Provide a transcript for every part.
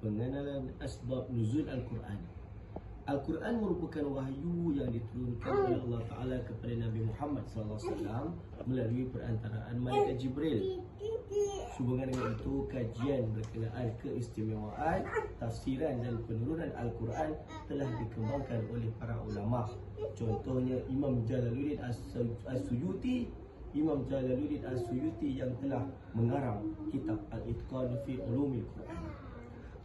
pengenalan asbab nuzul Al-Quran. Al-Quran merupakan wahyu yang diturunkan oleh Allah Ta'ala kepada Nabi Muhammad SAW melalui perantaraan Malaikat Jibril. Sehubungan dengan itu, kajian berkenaan keistimewaan, tafsiran dan penurunan Al-Quran telah dikembangkan oleh para ulama. Contohnya Imam Jalaluddin As-Suyuti yang telah mengarang kitab Al-Itqan fi Ulumil Quran.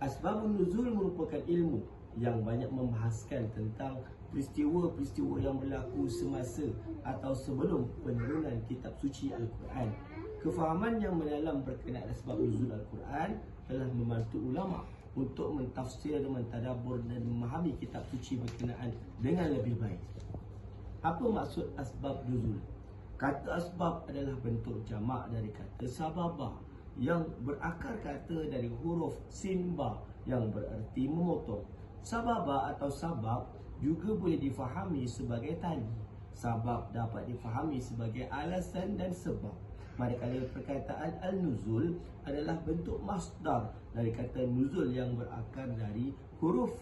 Asbabun Nuzul merupakan ilmu yang banyak membahaskan tentang peristiwa-peristiwa yang berlaku semasa atau sebelum penurunan kitab suci Al-Quran. Kefahaman yang mendalam berkenaan asbab nuzul Al-Quran telah membantu ulama untuk mentafsir, mentadabbur dan memahami kitab suci berkenaan dengan lebih baik. Apa maksud asbab nuzul? Kata asbab adalah bentuk jamak dari kata sababah yang berakar kata dari huruf sinba yang bererti memotong. Sababah atau sabab juga boleh difahami sebagai tali. Sabab dapat difahami sebagai alasan dan sebab. Manakala perkataan al-nuzul adalah bentuk masdar dari kata nuzul yang berakar dari huruf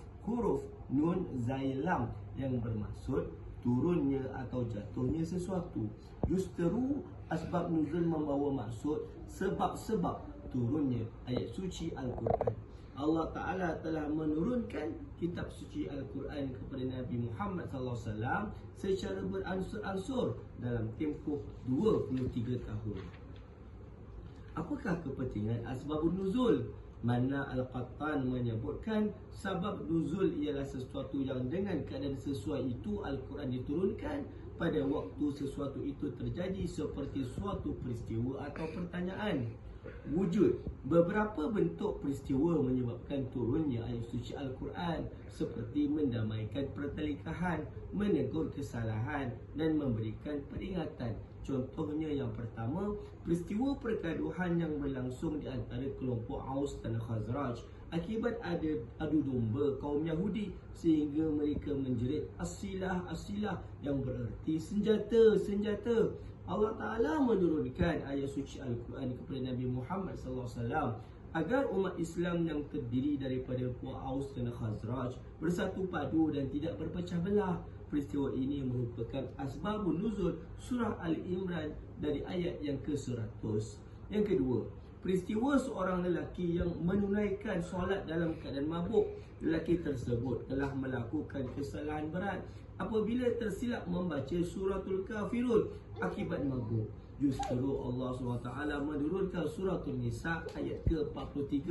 nun zai lam yang bermaksud turunnya atau jatuhnya sesuatu. Justeru asbab nuzul membawa maksud sebab-sebab turunnya ayat suci Al-Quran. Allah Ta'ala telah menurunkan kitab suci Al-Quran kepada Nabi Muhammad SAW secara beransur-ansur dalam tempoh 23 tahun. Apakah kepentingan asbabun nuzul? Mana Al-Qattan menyebutkan sabab nuzul ialah sesuatu yang dengan keadaan sesuai itu Al-Quran diturunkan pada waktu sesuatu itu terjadi, seperti suatu peristiwa atau pertanyaan. Wujud beberapa bentuk peristiwa menyebabkan turunnya ayat suci Al-Quran, seperti mendamaikan pertelingkahan, menegur kesalahan dan memberikan peringatan. Contohnya yang pertama, peristiwa pergaduhan yang berlangsung di antara kelompok Aus dan Khazraj akibat adu domba kaum Yahudi sehingga mereka menjerit asilah yang bererti senjata. Allah Ta'ala menurunkan ayat suci Al-Quran kepada Nabi Muhammad SAW agar umat Islam yang terdiri daripada puak Aus dan Khazraj bersatu padu dan tidak berpecah belah. Peristiwa ini merupakan asbabun nuzul surah Al-Imran dari ayat yang ke-100. Yang kedua, peristiwa seorang lelaki yang menunaikan solat dalam keadaan mabuk. Lelaki tersebut telah melakukan kesalahan berat apabila tersilap membaca suratul Kafirun akibat mabuk. Justru Allah SWT menurunkan suratul Nisa ayat ke-43.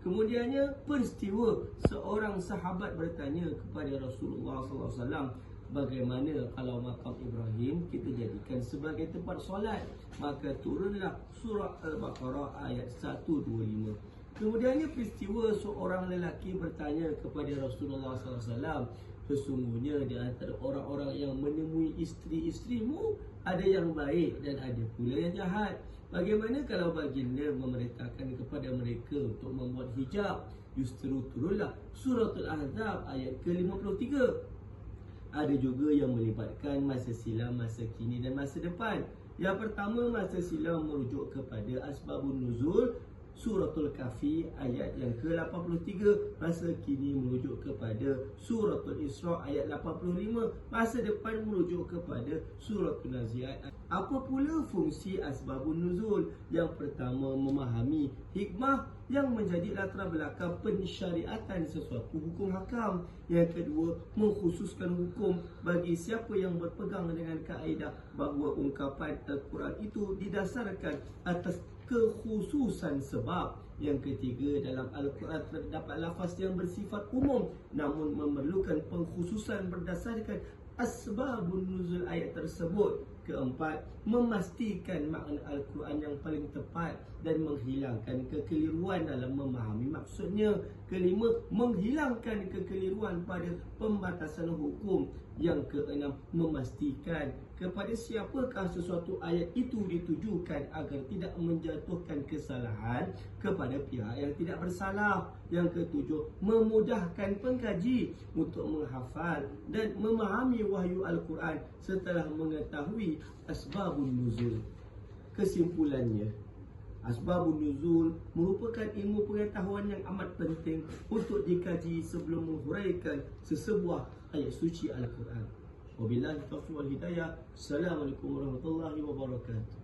Kemudiannya, peristiwa seorang sahabat bertanya kepada Rasulullah SAW, bagaimana kalau makam Ibrahim kita jadikan sebagai tempat solat? Maka turunlah surah Al-Baqarah ayat 125. Kemudiannya, peristiwa seorang lelaki bertanya kepada Rasulullah SAW, sesungguhnya di antara orang-orang yang menemui isteri-isterimu ada yang baik dan ada pula yang jahat. Bagaimana kalau baginda memerintahkan kepada mereka untuk membuat hijab? Justru turunlah suratul Ahzab ayat ke-53. Ada juga yang melibatkan masa silam, masa kini dan masa depan. Yang pertama, masa silam merujuk kepada asbabun nuzul Suratul Kahfi ayat yang ke-83. Masa kini merujuk kepada Suratul Isra ayat 85. Masa depan merujuk kepada Suratul Naziat. Apa pula fungsi asbabun nuzul? Yang pertama, memahami hikmah yang menjadi latar belakang pensyariatan sesuatu hukum hakam. Yang kedua, mengkhususkan hukum bagi siapa yang berpegang dengan kaedah bahawa ungkapan Al-Quran itu didasarkan atas kekhususan sebab. Yang ketiga, dalam Al-Quran terdapat lafaz yang bersifat umum namun memerlukan pengkhususan berdasarkan asbabun nuzul ayat tersebut. Keempat, memastikan makna Al-Quran yang paling tepat dan menghilangkan kekeliruan dalam memahami maksudnya. Kelima, menghilangkan kekeliruan pada pembatasan hukum. Yang keenam, memastikan kepada siapakah sesuatu ayat itu ditujukan agar tidak menjatuhkan kesalahan kepada pihak yang tidak bersalah. Yang ketujuh, memudahkan pengkaji untuk menghafal dan memahami wahyu Al-Quran setelah mengetahui asbabun nuzul. Kesimpulannya, Asbabun nuzul merupakan ilmu pengetahuan yang amat penting untuk dikaji sebelum menghuraikan sesebuah ayat suci Al-Quran. Wabillahi taufiq wal hidayah. Assalamualaikum warahmatullahi wabarakatuh.